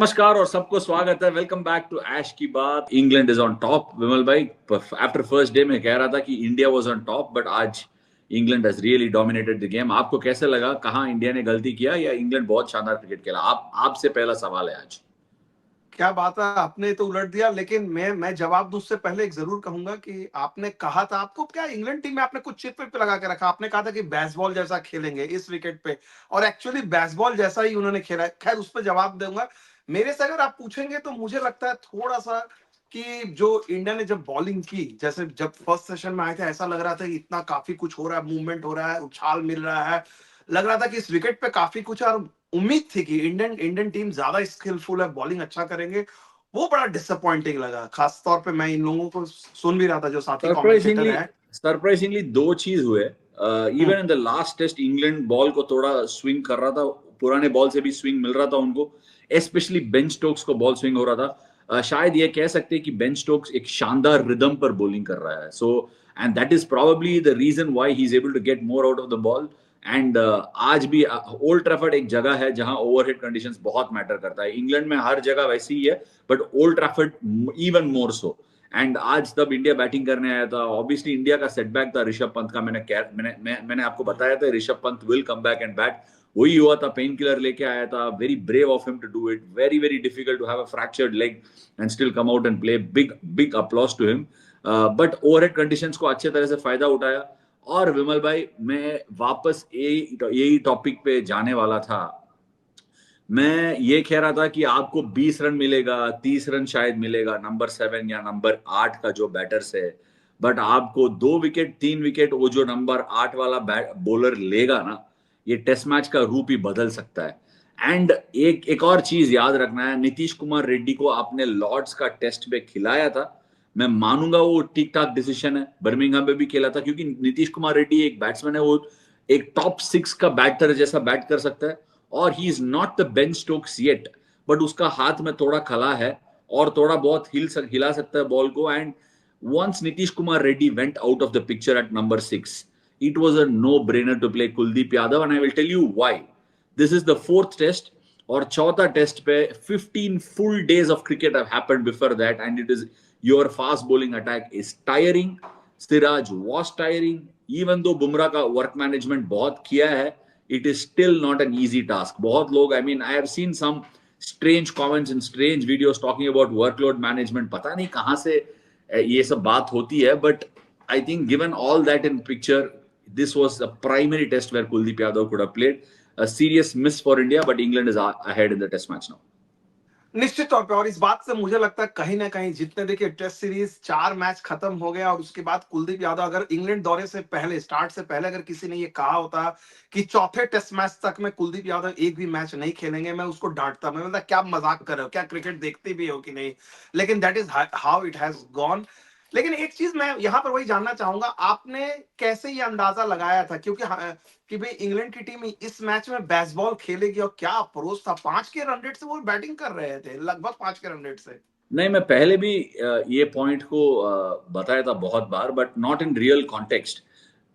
नमस्कार और सबको स्वागत है। वेलकम बैक टू ऐश की बात। England is on top. Vimal भाई, आफ्टर फर्स्ट डे में कह रहा था कि India was on top, but आज England has really dominated the game. आपको कैसे लगा? कहां इंडिया ने गलती किया या इंग्लैंड बहुत शानदार क्रिकेट खेला? आपसे पहला सवाल है आज। क्या बात है, आपने तो उलट दिया। लेकिन मैं जवाब दूं उससे पहले एक जरूर कहूंगा कि आपने कहा था, आपको क्या इंग्लैंड टीम में आपने कुछ चिप पे लगा के रखा। आपने कहा था कि बेसबॉल जैसा खेलेंगे इस विकेट पे, और एक्चुअली बेसबॉल जैसा ही उन्होंने खेला है। खैर, उस पर जवाब दूंगा। मेरे से अगर आप पूछेंगे तो मुझे लगता है थोड़ा सा कि जो इंडिया ने जब बॉलिंग की, जैसे जब फर्स्ट सेशन में आए थे, ऐसा लग रहा था कि इतना काफी कुछ हो रहा है, मूवमेंट हो रहा है, उछाल मिल रहा है। लग रहा था कि इस विकेट पे काफी कुछ है, और उम्मीद थी कि इंडियन इंडियन टीम ज्यादा स्किलफुल है, बॉलिंग अच्छा करेंगे। वो बड़ा डिसअपॉइंटिंग लगा। खास तौर पे मैं इन लोगों को सुन भी रहा था जो साथी कमेंटेटर सरप्राइजिंगली है। सरप्राइजिंगली दो चीज हुए। Even in the last test England ball को थोड़ा स्विंग कर रहा था, पुराने बॉल से भी स्विंग मिल रहा था उनको। स्पेशली बेन स्टोक्स को बॉल स्विंग हो रहा था। शायद ये कह सकते हैं कि बेन स्टोक्स एक शानदार रिदम पर बॉलिंग कर रहा है। So and that is probably the reason why he is able to get more out of the ball. And आज भी ओल्ड ट्रैफर्ड एक जगह है जहां ओवरहेड कंडीशंस बहुत मैटर करता है। इंग्लैंड में हर जगह वैसी ही है, but old Trafford even more so. And आज तब इंडिया बैटिंग करने आया था। ऑब्वियसली इंडिया का सेटबैक था ऋषभ पंत का। मैंने आपको बताया था Rishabh Pant will come back and bat. वही हुआ था। पेन किलर लेके आया था। Very brave of him to do it. Very very difficult to have a fractured leg and still come out and play. Big big applause to him. But overhead conditions को अच्छे तरह से फायदा उठाया। और विमल भाई, मैं वापस यही टॉपिक पे जाने वाला था। मैं ये कह रहा था कि आपको 20 रन मिलेगा, 30 रन शायद मिलेगा नंबर 7 या नंबर 8 का जो बैटर्स है। बट आपको 2 विकेट 3 विकेट वो जो नंबर 8 वाला बॉलर लेगा ना, ये टेस्ट मैच का रूप ही बदल सकता है। एंड एक एक और चीज याद रखना है, नीतीश कुमार रेड्डी को आपने लॉर्ड्स का टेस्ट में खिलाया था। मैं मानूंगा वो ठीक ठाक डिसीजन है। बर्मिंघम में भी खेला था, क्योंकि नीतीश कुमार रेड्डी एक बैट्समैन है, वो एक टॉप 6 का बैटर जैसा बैट कर सकता है। और he is not the Ben Stokes yet, but उसका हाथ में थोड़ा खला है और थोड़ा बहुत हिला सकता है बॉल को। And once Nitish Kumar Reddy went out of the picture at number 6, it was a no-brainer to play Kuldeep Yadav, and I will tell you why. This is the 4th test, और चौथा test पे 15 full days of cricket have happened before that, and it is your fast bowling attack is tiring. Siraj was tiring. Even though Bumrah का work management बहुत किया है, it is still not an easy task. बहुत लोग, I mean, I have seen some strange comments and strange videos talking about workload management. पता नहीं कहां से ये सब बात होती है, but I think given all that in picture, this was a primary test where Kuldeep Yadav could have played. A serious miss for India, but England is ahead in the test match now. निश्चित तौर पे, और इस बात से मुझे लगता है कहीं ना कहीं, जितने देखिए टेस्ट सीरीज 4 मैच खत्म हो गया, और उसके बाद कुलदीप यादव, अगर इंग्लैंड दौरे से पहले, स्टार्ट से पहले अगर किसी ने ये कहा होता कि चौथे टेस्ट मैच तक में कुलदीप यादव एक भी मैच नहीं खेलेंगे, मैं उसको डांटता। मैं बोलता क्या मजाक कर रहे हो, क्या क्रिकेट देखते भी हो कि नहीं। लेकिन that is how it has gone. लेकिन एक चीज मैं यहाँ पर वही जानना चाहूंगा, आपने कैसे ये अंदाजा लगाया था, क्योंकि कि भाई इंग्लैंड की टीम इस मैच में बेसबॉल खेलेगी, और क्या अप्रोच था। 5 के रन रेट से वो बैटिंग कर रहे थे, लगभग 5 के रन रेट से। नहीं, मैं पहले भी ये पॉइंट को बताया था बहुत बार, but not in real context.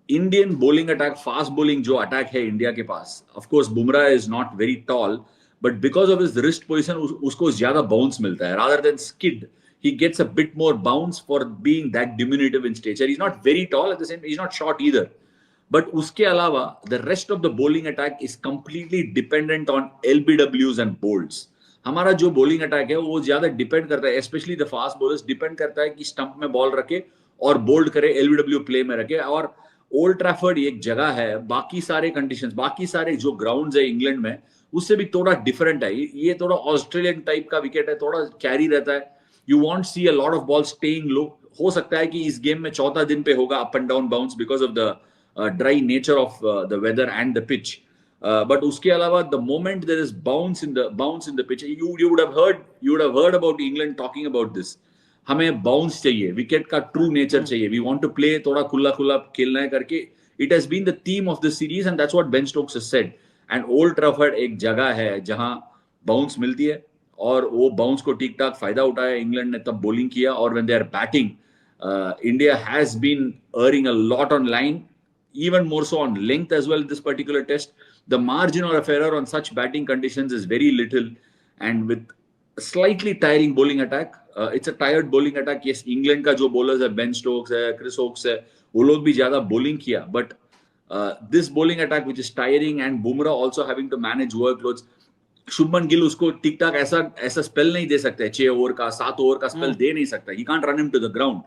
Indian bowling attack, fast bowling जो अटैक है इंडिया के पास, of course Bumrah is not very tall, but because of his wrist position उसको ज्यादा बाउंस मिलता है rather than skid. He gets a bit more bounce for being that diminutive in stature. He's not very tall at the same. He's not short either. But उसके अलावा the rest of the bowling attack is completely dependent on LBWs and bolts. हमारा जो bowling attack है वो ज्यादा depend करता है, specially the fast bowlers depend करता है कि स्टंप में बॉल रखे और बोल्ड करे, एलबीडब्ल्यू प्ले में रखे। और ओल्ड ट्रैफर्ड एक जगह है, बाकी सारे कंडीशंस, बाकी सारे जो ग्राउंड्स है इंग्लैंड में उससे भी थोड़ा डिफरेंट है। ये थोड़ा ऑस्ट्रेलियन टाइप का विकेट है, थोड़ा कैरी रहता है। You want see a lot of ball staying low. हो सकता है कि इस गेम में चौथा दिन पे होगा up and down bounce because of the dry nature of the weather and the pitch. But उसके अलावा the moment there is bounce in the pitch, you would have heard about England talking about this. हमें bounce चाहिए, wicket का true nature चाहिए, we want to play थोड़ा खुला खुला खेलना है करके। It has been the theme of the series and that's what Ben Stokes has said. And old Trafford एक जगह है जहां बाउंस मिलती है, और वो बाउंस को ठीक ठाक फायदा उठाया इंग्लैंड ने तब बॉलिंग किया। और when they are batting, India has been earning a lot on line, even more so on length as well this particular test. The margin of error on such batting conditions is very little, and with slightly tiring bowling attack. It's a tired bowling attack. Yes, England का जो bowlers है, Ben Stokes है, Chris Woakes है, वो लोग भी ज्यादा bowling किया, but this bowling attack which is tiring and Bumrah also having to manage workloads. Shubman Gill उसको ठीक ठाक ऐसा ऐसा स्पेल नहीं दे सकते, 6 ओवर का 7 ओवर का स्पेल दे नहीं सकता. He can't run him to the ground.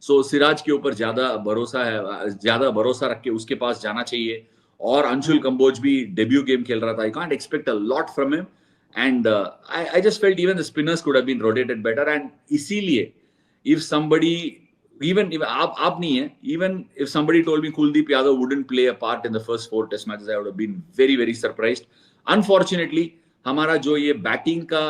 So Siraj के ऊपर ज्यादा भरोसा है, ज्यादा भरोसा रख के उसके पास जाना चाहिए. और अंशुल कंबोज भी डेब्यू गेम खेल रहा था. I can't expect a lot from him. And I just felt even the spinners could have been rotated better. And इसीलिए if somebody, even if आप नहीं है, even if somebody told me Kuldeep Yadav wouldn't play a part in the first 4 test matches, I would have been very very surprised. Unfortunately हमारा जो ये batting का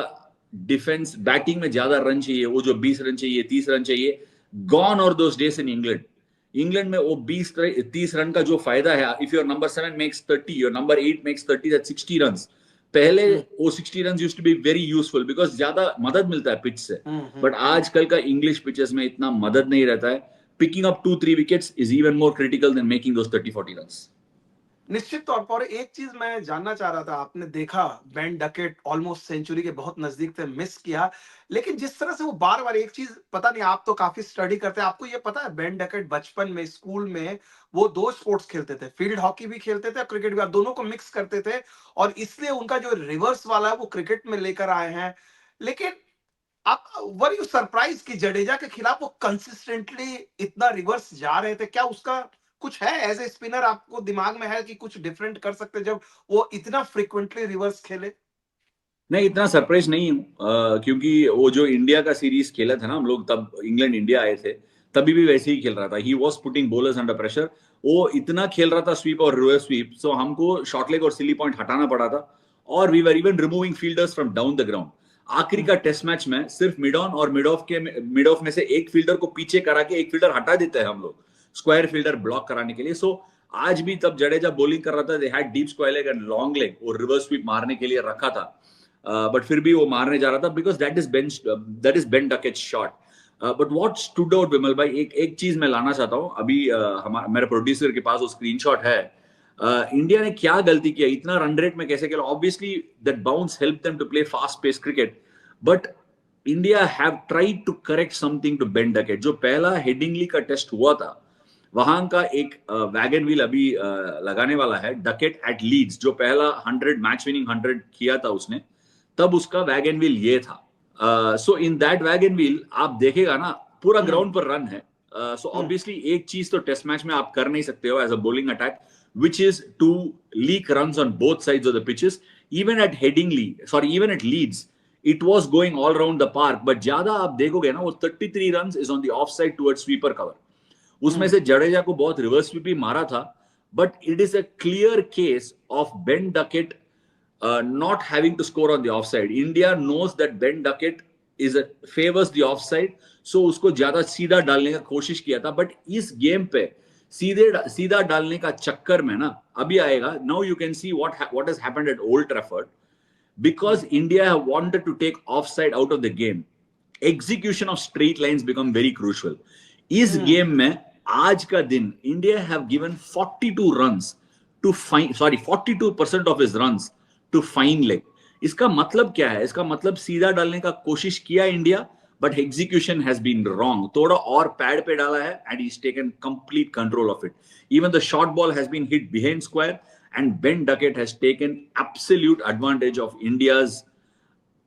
defence, batting में ज्यादा run चाहिए, वो जो 20 रन चाहिए, 30 रन चाहिए, गॉन और those days in England. England में वो 20-30 रन का जो फायदा है, if your number 7 makes 30, your number 8 makes 30, that 60 run. पहले वो 60 run used to be very useful because ज्यादा मदद मिलता है पिच से. बट आजकल का इंग्लिश पिचेस में इतना मदद नहीं रहता है. Picking up 2-3 wickets is even more critical than making those 30-40 run. निश्चित तौर पर एक चीज मैं जानना चाह रहा था, आपने देखा बेन डकेट ऑलमोस्ट सेंचुरी के बहुत नजदीक थे, मिस किया, लेकिन जिस तरह से वो बार बार एक चीज, पता नहीं, आप तो काफी स्टडी करते हैं, आपको ये पता है बेन डकेट बचपन में स्कूल में वो 2 स्पोर्ट्स खेलते थे, फील्ड हॉकी भी खेलते थे और क्रिकेट भी, दोनों को मिक्स करते थे, और इसलिए उनका जो रिवर्स वाला है वो क्रिकेट में लेकर आए हैं. लेकिन आप वर यू सरप्राइज कि जडेजा के खिलाफ वो कंसिस्टेंटली इतना रिवर्स जा रहे थे? क्या उसका कुछ है एज ए स्पिनर, आपको दिमाग में है कि कुछ डिफरेंट कर सकते जब वो इतना फ्रीक्वेंटली रिवर्स खेले? नहीं, इतना सरप्राइज नहीं हूँ, क्योंकि वो जो इंडिया का सीरीज खेला था ना हम लोग, तब इंग्लैंड इंडिया आए थे, तभी भी वैसे ही खेल रहा था. He was putting bowlers under pressure. वो इतना खेल रहा था स्वीप और रिवर्स स्वीप, सो हमको शॉर्ट लेग और सिली पॉइंट हटाना पड़ा था. और we were even removing fielders from down the ground. आखिरी का टेस्ट मैच में सिर्फ मिड ऑन और मिड ऑफ में से एक फील्डर को पीछे करा के एक फील्डर हटा देते हैं हम लोग, स्क्वायर फील्डर ब्लॉक कराने के लिए. सो आज भी तब जडेजा बॉलिंग कर रहा था, they had deep square leg and long leg, और रिवर्स स्वीप मारने के लिए रखा था. बट फिर भी वो मारने जा रहा था because that is Ben Duckett shot. But what stood out Vimal भाई, एक एक चीज मैं लाना चाहता हूँ अभी. मेरे प्रोड्यूसर के पास वो स्क्रीनशॉट है. इंडिया ने क्या गलती किया, इतना रन रेट में कैसे खेला? Obviously that bounce help them to play fast pace cricket, but India have tried to correct something to Ben Duckett. जो पहला हेडिंगली का टेस्ट हुआ था, वहां का एक वैगन व्हील अभी लगाने वाला है, डकेट एट लीड्स, जो पहला 100 मैच विनिंग 100 किया था उसने, तब उसका वैगन व्हील ये था. सो इन दैट वैगन व्हील आप देखेगा ना, पूरा ग्राउंड पर रन है. सो ऑब्वियसली एक चीज तो टेस्ट मैच में आप कर नहीं सकते हो as a bowling attack, which is to leak runs on both sides of the pitches. Even at Headingley, sorry, even at Leeds, it was going all around the park. But ज्यादा आप देखोगे ना, वो 33 runs is on the offside towards sweeper cover. उसमें से जडेजा को बहुत reverse sweep भी मारा था. But it is a clear case of Ben Duckett not having to score on the offside. India knows that Ben Duckett favors the offside, so उसको ज्यादा सीधा डालने का कोशिश किया था. बट इस गेम पे सीधा डालने का चक्कर में ना, अभी आएगा. Now you can see what has happened at Old Trafford, because India have wanted to take offside out of the game. Execution of straight lines become very crucial. इस गेम में आज का दिन India have given 42 runs to find, sorry, 42% of his runs to fine leg. इसका मतलब क्या है? इसका मतलब सीधा डालने का कोशिश किया India, but execution has been wrong. थोड़ा और पैड पे डाला है and he's taken complete control of it. Even the short ball has been hit behind square, and Ben Duckett has taken absolute advantage of India's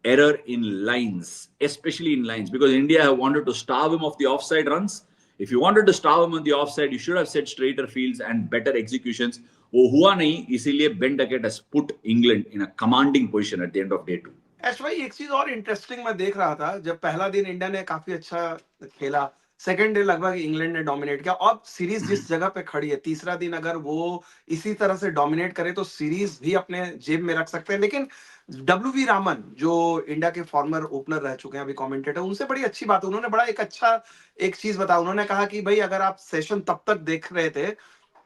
error in lines, especially in lines, because India have wanted to starve him of the offside runs. If you wanted to starve him on the offside, you should have set straighter fields and better executions. वो हुआ नहीं, इसीलिए Ben Duckett has put England in a commanding position at the end of day 2. ऐश भाई, एक चीज और interesting मैं देख रहा था, जब पहला दिन इंडिया ने काफी अच्छा खेला, सेकेंड डे लगभग इंग्लैंड ने डोमिनेट किया, और सीरीज जिस जगह पे खड़ी है, तीसरा दिन अगर वो इसी तरह से डोमिनेट करे तो सीरीज भी अपने जेब में रख सकते हैं. लेकिन डब्ल्यू वी रामन, जो इंडिया के फॉर्मर ओपनर रह चुके हैं, अभी कमेंटेटर, उनसे बड़ी अच्छी बात, उन्होंने बड़ा एक अच्छा एक चीज बताया. उन्होंने कहा कि भाई, अगर आप सेशन तब तक देख रहे थे,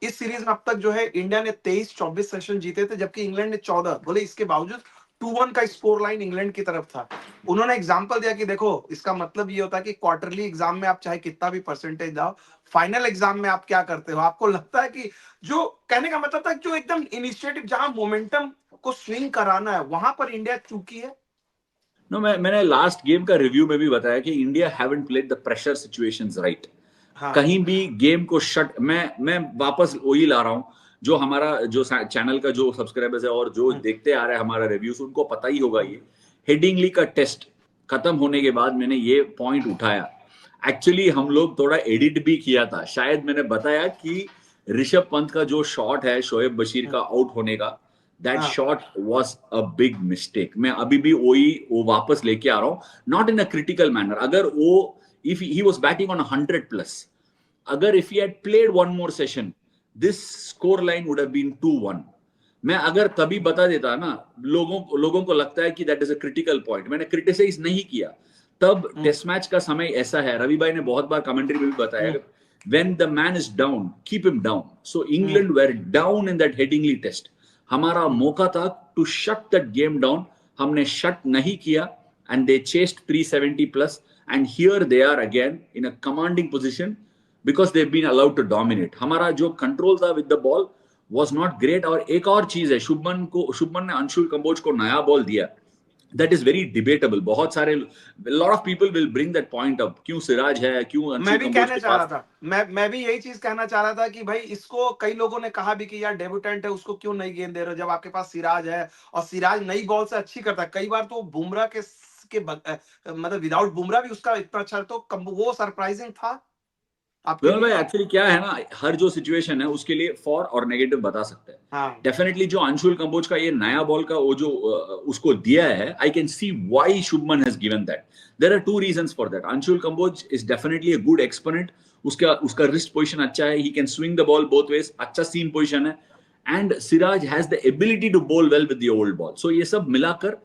इस सीरीज में अब तक जो है इंडिया ने 23-24 सेशन जीते थे, जबकि इंग्लैंड ने 14. बोले इसके बावजूद 2-1 का स्कोर लाइन इंग्लैंड की तरफ था. उन्होंने एग्जांपल दिया कि देखो, इसका मतलब ये होता है कि क्वार्टरली एग्जाम में आप चाहे कितना भी परसेंटेज लाओ, फाइनल एग्जाम में आप क्या करते हो. आपको लगता है कि जो कहने का मतलब था, जो एकदम इनिशिएटिव, जहां मोमेंटम को स्विंग कराना है, वहां पर इंडिया चूकी है? नो, मैंने लास्ट गेम का रिव्यू में भी बताया कि India haven't played the pressure situations right. हाँ कहीं भी गेम को शट, मैं वापस वही ला रहा हूं, जो हमारा जो चैनल का जो सब्सक्राइबर्स है और जो हम्म, देखते आ रहे हैं हमारा रिव्यूज, उनको पता ही होगा ये हेडिंगली का टेस्ट खत्म होने के बाद मैंने ये पॉइंट उठाया। एक्चुअली हम लोग थोड़ा एडिट भी किया था, शायद मैंने बताया कि ऋषभ पंत का जो शॉट है शोएब बशीर का आउट होने का, दैट हाँ shot was a big mistake. मैं अभी भी वही वो वापस लेके आ रहा हूं, not in a critical manner. अगर वो if he was batting on 100+, अगर if he had played one more session, this score line would have been 2-1। मैं अगर तभी बता देता ना, लोगों को लगता है कि that is a critical point, मैंने क्रिटिसाइज नहीं किया। तब हम्म, टेस्ट मैच का समय ऐसा है, रवि भाई ने बहुत बार कमेंट्री में भी बताया, हम्म, when the man is down, keep him down. So hmm, England were down in that Headingley test. हमारा हम्म, मौका था to shut that game down, हमने shut नहीं किया, and they chased 370+, and here they are again in a commanding position because they've been allowed to dominate. हमारा जो control था with the ball was not great। और एक और चीज है, शुभमन ने अंशुल कंबोज को नया बॉल दिया, दैट इज वेरी डिबेटेबल। बहुत सारे lot of people will bring that point up, क्यों सिराज है, क्यों मैं अंशुल भी कंबोज कहना के चाह रहा पास। था, मैं भी यही चीज कहना चाह रहा था कि भाई इसको कई लोगों ने कहा भी कि यार डेब्यूटेंट है, उसको क्यों नहीं गेंद दे रहे हो जब आपके पास सिराज है, और सिराज नई बॉल से अच्छी करता है। कई बार तो बुमराह मतलब विदाउट बुमराह भी उसका इतना अच्छा, तो वो सरप्राइजिंग था आपके विमल लिए। भाई एक्चुअली क्या है ना, हर जो सिचुएशन है उसके लिए फॉर और नेगेटिव बता सकते हैं। हाँ डेफिनेटली जो अंशुल कंबोज का ये नया बॉल का वो जो उसको दिया है, I can see why Shubman has given that. There are two reasons for that. Anshul Kamboj is definitely a good exponent, उसका उसका रिस्ट पोजीशन अच्छा है, he can swing the ball both ways, अच्छा सीम पोजीशन है, and Siraj has the ability to bowl well with the old ball. So ये सब मिलाकर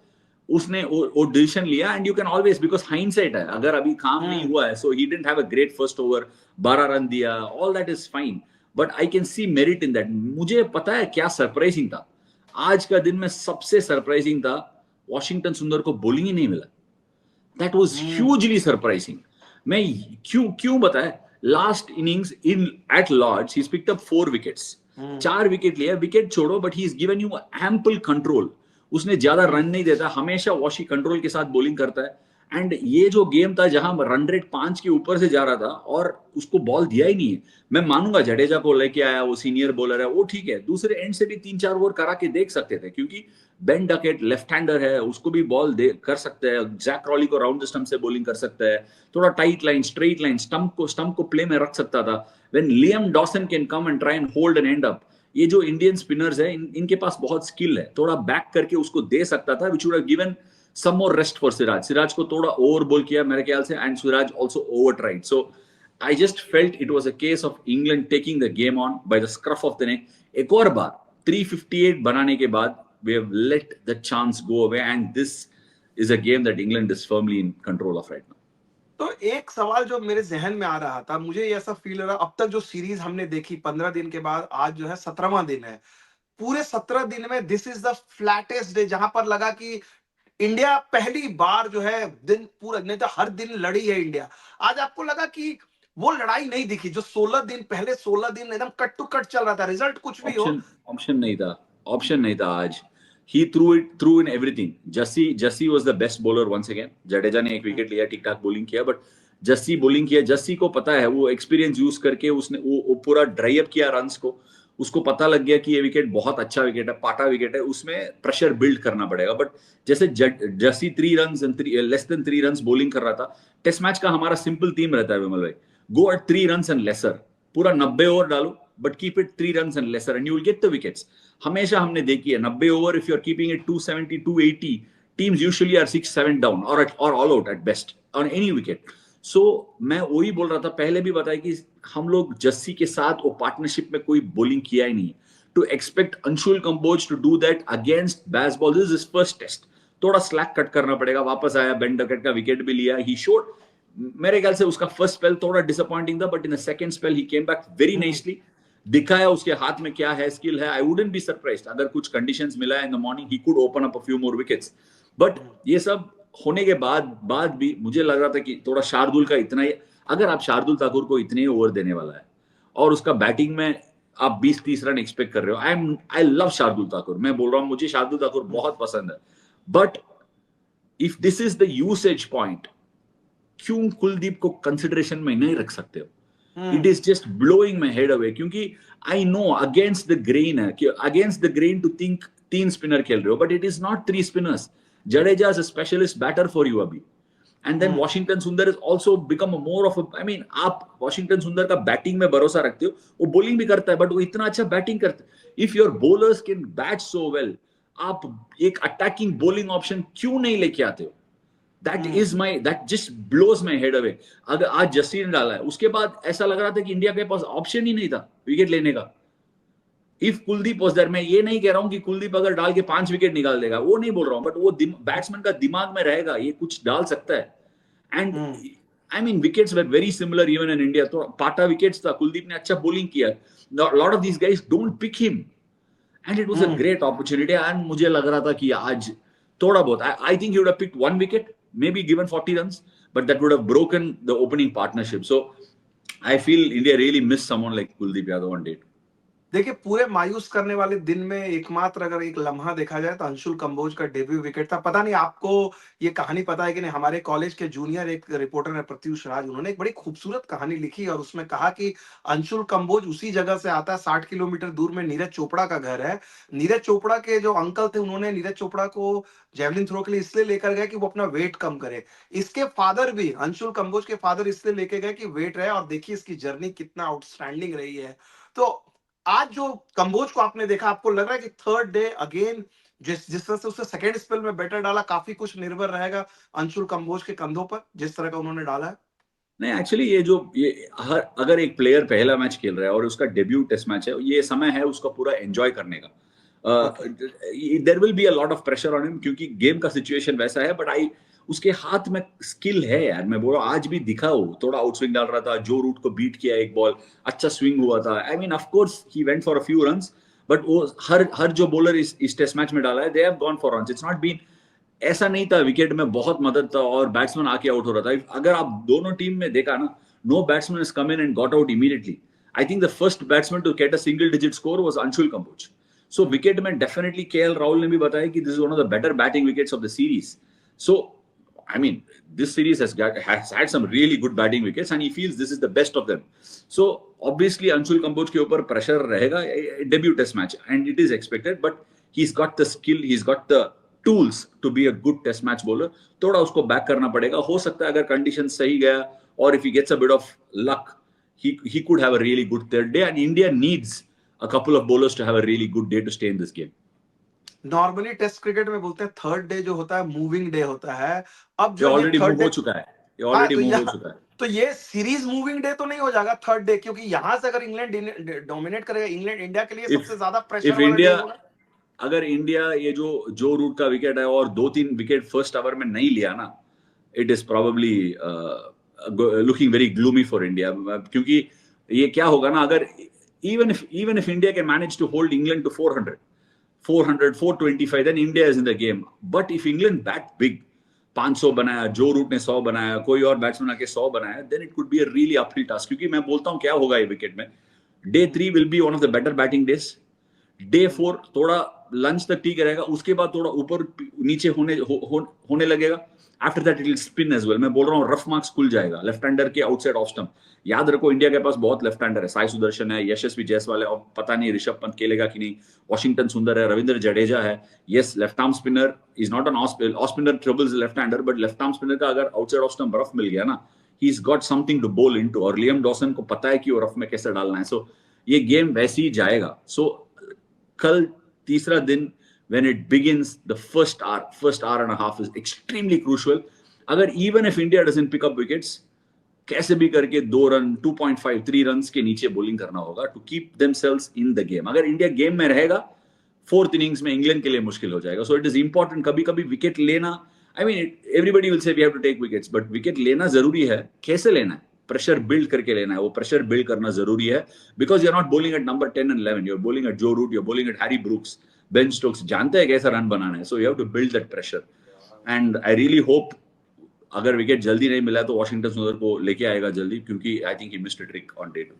उसने वो डिसीजन लिया। And you can always, because hindsight है, अगर अभी काम नहीं हम्म हुआ है, so he didn't have a great first over, 12 run दिया, all that is fine, but I can see merit in that. मुझे पता है क्या सरप्राइजिंग था आज का दिन में, सबसे सरप्राइजिंग था वॉशिंगटन सुंदर को बॉलिंग ही नहीं मिला। That was hmm hugely surprising. मैं क्यों क्यों बताया, last innings in at Lord's he picked up 4 wickets, hmm 4 wicket लिया, विकेट छोड़ो, but he is given you ample control. उसने ज्यादा हम्म रन नहीं देता, हमेशा वॉशी कंट्रोल के साथ बॉलिंग करता है। एंड ये जो गेम था जहां रन रेट 5 के ऊपर से जा रहा था और उसको बॉल दिया ही नहीं है। मैं मानूंगा जडेजा को लेके आया, वो सीनियर बॉलर है, वो ठीक है, दूसरे एंड से भी 3-4 ओवर करा के देख सकते थे, क्योंकि बेन डकेट लेफ्ट हैंडर है, उसको भी बॉल दे कर सकते हैं, जैक क्रॉली को राउंड द स्टंप से बॉलिंग कर सकता है, थोड़ा tight line straight line stump को प्ले में रख सकता था। When Liam Dawson can come and try and hold and and up, ये जो इंडियन स्पिनर्स है इनके पास बहुत स्किल है, थोड़ा बैक करके उसको दे सकता था, which would have given some more rest for Siraj. Siraj को थोड़ा ओवर बॉल किया मेरे ख्याल से, and Siraj also over tried. So I just felt it was a case of England taking the game on by the scruff of the neck. एक और बार 358 बनाने के बाद we have let the chance go away, and this is a game that England is firmly in control of right now. तो एक सवाल जो मेरे जहन में आ रहा था, मुझे ये ऐसा फील हो रहा, अब तक जो सीरीज हमने देखी 15 दिन के बाद आज जो है 17वां दिन है, पूरे 17 दिन में this is the flattest day जहां पर लगा कि इंडिया पहली बार जो है दिन पूरा, नहीं तो हर दिन लड़ी है इंडिया। आज आपको लगा कि वो लड़ाई नहीं दिखी जो 16 दिन पहले, 16 दिन एकदम कट टू कट चल रहा था, रिजल्ट कुछ भी हो। ऑप्शन नहीं था, ऑप्शन नहीं था आज। He threw in everything. Jassi was the best bowler once again. Jadeja ने एक विकेट लिया, ठीक ठाक बॉलिंग किया, बट जस्सी बॉलिंग किया। जस्सी को पता है, वो एक्सपीरियंस यूज करके उसने वो पूरा ड्राई अप किया रन्स को। उसको पता लग गया कि ये विकेट बहुत अच्छा विकेट है, पाटा विकेट है, उसमें प्रेशर बिल्ड करना पड़ेगा। बट जैसे Jassi 3 run less than 3 run bowling कर रहा था। टेस्ट मैच का हमारा सिंपल थीम रहता है विमल भाई, go at 3 run and lesser, पूरा 90 ओवर डालो, but keep it 3 run and lesser and you will get the wickets. हमेशा हमने देखी है 90 over, if you are keeping it 270 280, teams usually are 6-7 down और all out at best on any wicket. So मैं वही बोल रहा था, पहले भी बताया कि हम लोग जस्सी के साथ वो पार्टनरशिप में कोई बॉलिंग किया ही नहीं। To expect Anshul Kamboj to do that against bazball, this is first test, थोड़ा स्लैक कट करना पड़ेगा। वापस आया, बेन डकेट का विकेट भी लिया, ही शोड, मेरे ख्याल से उसका फर्स्ट स्पेल थोड़ा डिसअपॉइंटिंग था, but in the second spell he came back very nicely. दिखाया उसके हाथ में क्या है, स्किल है। आई वुडंट बी सरप्राइज्ड अगर कुछ कंडीशंस मिला है in the morning, he could open up a few more wickets. But ये सब होने के बाद भी मुझे लग रहा था कि थोड़ा शार्दुल का इतना ही, अगर आप शार्दुल ठाकुर को इतने ही ओवर देने वाला है और उसका बैटिंग में आप 20-30 रन एक्सपेक्ट कर रहे हो, आई लव शार्दुल ठाकुर, मैं बोल रहा हूं मुझे शार्दुल ठाकुर बहुत पसंद है, but if this is the usage point, क्यों कुलदीप को कंसिडरेशन में नहीं रख सकते हो? It is just blowing my head away, क्योंकि I know against the grain है कि against the grain to think 3 spinner खेल रहे हो, but it is not 3 spinners. Jadeja is a specialist batter for you अभी. And then Washington Sundar is also become more of I mean, आप Washington सुंदर का batting में भरोसा रखते हो, वो बॉलिंग भी करता है, बट वो इतना अच्छा बैटिंग करता है. If your bowlers can bat so well, आप एक अटैकिंग बॉलिंग ऑप्शन क्यों नहीं लेके आते हो? that just blows my head away. अगर आज जस्सी ने डाला है, उसके बाद ऐसा लग रहा था कि इंडिया के पास ऑप्शन ही नहीं था विकेट लेने का. इफ कुलदीप वाज देयर, मैं ये नहीं कह रहा हूं कि कुलदीप अगर डाल के 5 विकेट निकाल देगा, वो नहीं बोल रहा हूं, बट वो बैट्समैन का दिमाग में रहेगा, ये कुछ डाल सकता है. And I mean wickets were very similar even in India. तो पाटा विकेट्स था, कुलदीप ने अच्छा बॉलिंग किया. Lot of these guys don't pick him, and it was a great opportunity. And मुझे लग रहा था कि आज थोड़ा बहुत, I think he would have picked 1 wicket, maybe given 40 runs, but that would have broken the opening partnership. So I feel India really missed someone like Kuldeep Yadav on date. देखिए, पूरे मायूस करने वाले दिन में एकमात्र अगर एक लम्हा देखा जाए तो अंशुल कंबोज का डेब्यू विकेट था. पता नहीं आपको ये कहानी पता है कि नहीं, हमारे कॉलेज के जूनियर एक रिपोर्टर है प्रत्युष राज, उन्होंने एक बड़ी खूबसूरत कहानी लिखी और उसमें कहा कि अंशुल कंबोज उसी जगह से आता है, 60 किलोमीटर दूर में नीरज चोपड़ा का घर है. नीरज चोपड़ा के जो अंकल थे, उन्होंने नीरज चोपड़ा को जेवलिन थ्रो के लिए इसलिए लेकर गए कि वो अपना वेट कम करे. इसके फादर भी, अंशुल कंबोज के फादर इसलिए लेके गए कि वेट रहे, और देखिए इसकी जर्नी कितना आउटस्टैंडिंग रही है. तो आज जो कंबोज को आपने देखा, आपको लग रहा है कि थर्ड डे अगेन जिस जिस तरह से उसने सेकंड स्पेल में बैटर डाला, काफी कुछ निर्भर रहेगा अंशुल कंबोज के कंधों पर, जिस तरह का उन्होंने डाला है? नहीं, एक्चुअली ये हर अगर एक प्लेयर पहला मैच खेल रहा है और उसका डेब्यू टेस्ट मैच है, ये समय है उसका पूरा एंजॉय करने का. Okay. There will be a lot of pressure on him, क्योंकि गेम का सिचुएशन वैसा है. बट उसके हाथ में स्किल है यार. मैं बोल रहा हूँ, आज भी दिखा वो थोड़ा आउटस्विंग डाल रहा था, जो रूट को बीट किया, एक बॉल अच्छा स्विंग हुआ था. I mean of course he went for a few runs, but वो हर जो बॉलर इस टेस्ट मैच में डाला है, they have gone for runs. It's not been ऐसा नहीं था. विकेट में बहुत मदद था और बैट्समैन आके आउट हो रहा था. अगर आप दोनों टीम में देखा ना, no batsman has come in and got out immediately. I think the first batsman to get a single digit score was Anshul Kamboj. So wicket में डेफिनेटली केएल राहुल ने भी बताया कि this is one of the better batting wickets of the series. So I mean, this series has had some really good batting wickets, and he feels this is the best of them. So obviously, Anshul Kamboj के ऊपर pressure रहेगा, debut test match, and it is expected. But he's got the skill, he's got the tools to be a good test match bowler. थोड़ा उसको back करना पड़ेगा. हो सकता है अगर condition सही गया, or if he gets a bit of luck, he could have a really good third day. And India needs a couple of bowlers to have a really good day to stay in this game. Normally test cricket में बोलते हैं third day जो होता है moving day होता है. अब ये जो ये ऑलरेडी थर्ड मूव हो डे, चुका है. ये हाँ, ऑलरेडी तो मूव हो यहाँ चुका है. तो ये सीरीज मूविंग डे तो नहीं हो जाएगा थर्ड डे, क्योंकि यहां से अगर इंग्लैंड डोमिनेट करेगा, इंग्लैंड इंडिया के लिए If सबसे ज्यादा प्रेशर if वाला डे India होगा. अगर इंडिया ये जो रूट का विकेट है और 2-3 विकेट फर्स्ट ओवर में नहीं लिया ना, it is probably looking very gloomy for India. क्योंकि ये क्या होगा ना, अगर even if India can manage to hold England to 400 425, then India is in the game. But if England bat big, 500 बनाया, जो रूट ने 100 बनाया, कोई और बैट्समैन आके 100 बनाया, then it could be a really uphill task. क्योंकि मैं बोलता हूँ क्या होगा ये विकेट में, day 3 will be one of the better batting days. Day 4 थोड़ा लंच तक ठीक रहेगा, उसके बाद थोड़ा ऊपर नीचे होने लगेगा. After that it will spin as well. मैं बोल रहा हूँ रफ मार्क्स खुल जाएगा लेफ्ट हैंडर के आउटसाइड ऑफ स्टंप. याद रखो, इंडिया के पास बहुत लेफ्ट हैंडर है. साई सुदर्शन है, यशस्वी जायसवाल है, और पता नहीं ऋषभ पंत खेलेगा कि नहीं. वॉशिंगटन सुंदर है, रविंद्र जडेजा है. Yes, left arm spinner is not an off spinner, troubles left hander, but left arm spinner का अगर आउटसाइड ऑफ स्टंप रफ मिल गया ना, he is got something to bowl into. और लियम डॉसन को पता है कि वो रफ में कैसे डालना है. सो ये गेम वैसे ही जाएगा. सो कल तीसरा दिन, when it begins, the first hour and a half is extremely crucial. अगर even if India doesn't pick up wickets, कैसे भी करके 2 रन, 2.5 3 रन के नीचे बॉलिंग करना होगा to keep themselves in the game. अगर इंडिया गेम में रहेगा, फोर्थ इनिंग्स में इंग्लैंड के लिए मुश्किल हो जाएगा. सो इट इज इंपॉर्टेंट कभी कभी विकेट लेना. I mean everybody will say we have to take wickets, but wicket लेना जरूरी है. कैसे लेना है? प्रेशर बिल्ड करके लेना है. वो प्रेशर बिल्ड करना जरूरी है, because you are not bowling at number 10 and 11, you are bowling at Joe Root, you are bowling at Harry Brooks, Ben Stokes जानते हैं कैसा रन बनाना है. So you have to build that pressure. And I really hope अगर wicket जल्दी नहीं मिला तो वॉशिंगटन सुंदर को लेके आएगा जल्दी, क्योंकि आई think he missed a trick on day 2.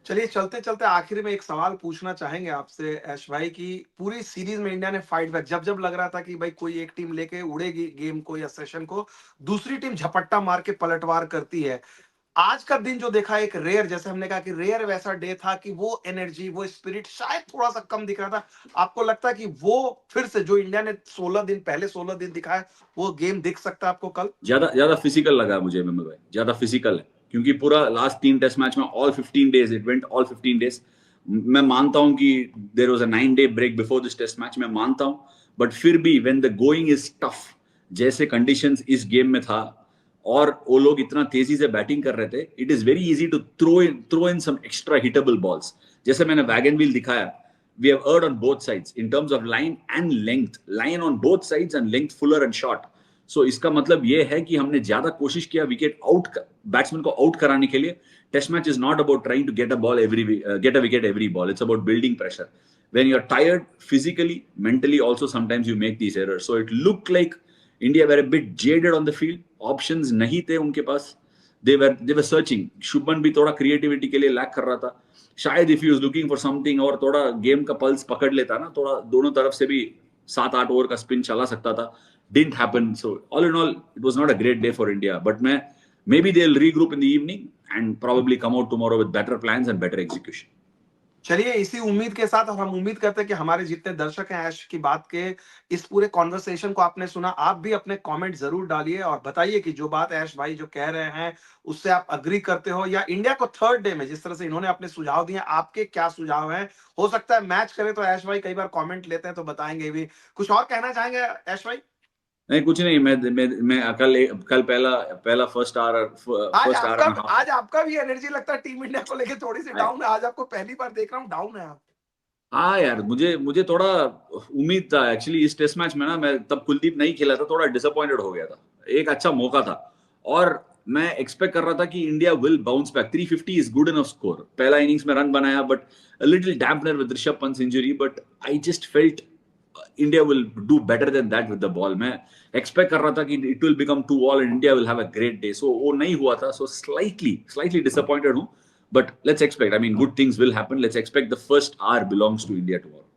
चलिए चलते चलते आखिर में एक सवाल पूछना चाहेंगे आपसे ऐश भाई की पूरी सीरीज में इंडिया ने फाइट बैक जब जब लग रहा था कि भाई कोई एक टीम लेके उड़ेगी गेम को या सेशन को दूसरी टीम झपट्टा मार के पलटवार करती है। आज का दिन जो देखा एक रेयर जैसे हमने कहा कि रेयर वैसा डे था कि वो एनर्जी वो स्पिरिट शायद थोड़ा सा कम दिख रहा था। आपको लगता है कि वो फिर से जो इंडिया ने 16 दिन दिखाया वो गेम दिख सकता है आपको कल? ज्यादा ज्यादा फिजिकल लगा मुझे विमल भाई, ज्यादा फिजिकल है क्योंकि पूरा लास्ट 3 टेस्ट मैच में all 15 days it went all 15 days. मैं मानता हूं कि there was a 9 day break before this test match, मैं मानता हूं, बट फिर भी when the going is tough, जैसे कंडीशंस इस गेम में था और वो लोग इतना तेजी से बैटिंग कर रहे थे, it is very easy to throw in some extra hittable balls. जैसे मैंने वैगन व्हील दिखाया, we have erred on both sides in terms of line and length, line on both sides and length fuller and short. So इसका मतलब ये है कि हमने ज्यादा कोशिश किया विकेट आउट, बैट्समैन को आउट कराने के लिए। Test match is not about trying to get a ball every get a wicket every ball, it's about building pressure. when you're tired physically, mentally also sometimes you make these errors. So it looked like India were a bit jaded on the field, options नहीं थे उनके पास, they were searching। Shubman भी थोड़ा creativity के लिए lack कर रहा था, शायद if he was looking for something और थोड़ा गेम का पल्स पकड़ लेता ना, थोड़ा दोनों तरफ से भी 7-8 ओवर का स्पिन चला सकता था। Didn't happen. So all in all it was not a great day for India, but मैं maybe they'll regroup in the evening and probably come out tomorrow with better plans and better execution। चलिए इसी उम्मीद के साथ और हम उम्मीद करते हैं कि हमारे जितने दर्शक हैं ऐश की बात के इस पूरे कॉन्वर्सेशन को आपने सुना, आप भी अपने कमेंट जरूर डालिए और बताइए कि जो बात ऐश भाई जो कह रहे हैं उससे आप अग्री करते हो या इंडिया को थर्ड डे में जिस तरह से इन्होंने अपने सुझाव दिए आपके क्या सुझाव हैं। हो सकता है मैच करे तो ऐश भाई कई बार कमेंट लेते हैं तो बताएंगे भी। कुछ और कहना चाहेंगे ऐश भाई? नहीं कुछ नहीं, मैं कल पहला पहला फर्स्ट आवर एंड हाफ। आज आपका भी एनर्जी लगता है टीम इंडिया को लेके थोड़ी सी डाउन है। आज आपको पहली बार देख रहा हूँ डाउन है आप। हाँ यार, मुझे मुझे थोड़ा उम्मीद था एक्चुअली इस टेस्ट मैच में ना, मैं तब कुलदीप नहीं खेला था, थोड़ा डिसअपॉइंटेड हो गया था। एक अच्छा मौका था और मैं एक्सपेक्ट कर रहा था कि India will bounce back. 350 is good enough score, पहला इनिंग्स में रन बनाया but little dampener with Rishabh Pant injury, but I just felt India will do better than that with the ball. मैं एक्सपेक्ट कर रहा था कि it will become 2 all and India will have a great day, so वो नहीं हुआ था। So slightly disappointed हूं, but let's expect, I mean, good things will happen. Let's expect the first hour belongs to India tomorrow।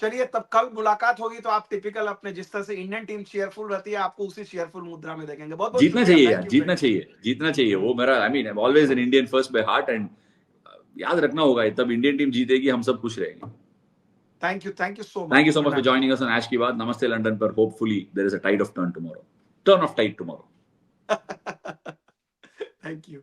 चलिए तब कल मुलाकात होगी तो आप टिपिकल अपने जिस तरह से इंडियन टीम चीयरफुल रहती है आपको उसी चीयरफुल मुद्रा में देखेंगे। बहुत बहुत जीतना शुक्रिया। चाहिए यार, थैंक यू जीतना फ्रेंड। चाहिए, जीतना चाहिए, वो मेरा, I mean, always an Indian first by heart and याद रखना होगा, तब इंडियन टीम जीतेगी, हम सब खुश रहेंगे। Thank you so thank you much. So good much for night. Joining us on Ash की बात। नमस्ते लंदन पर hopefully there is a tide of turn tomorrow, turn of tide tomorrow. Thank you.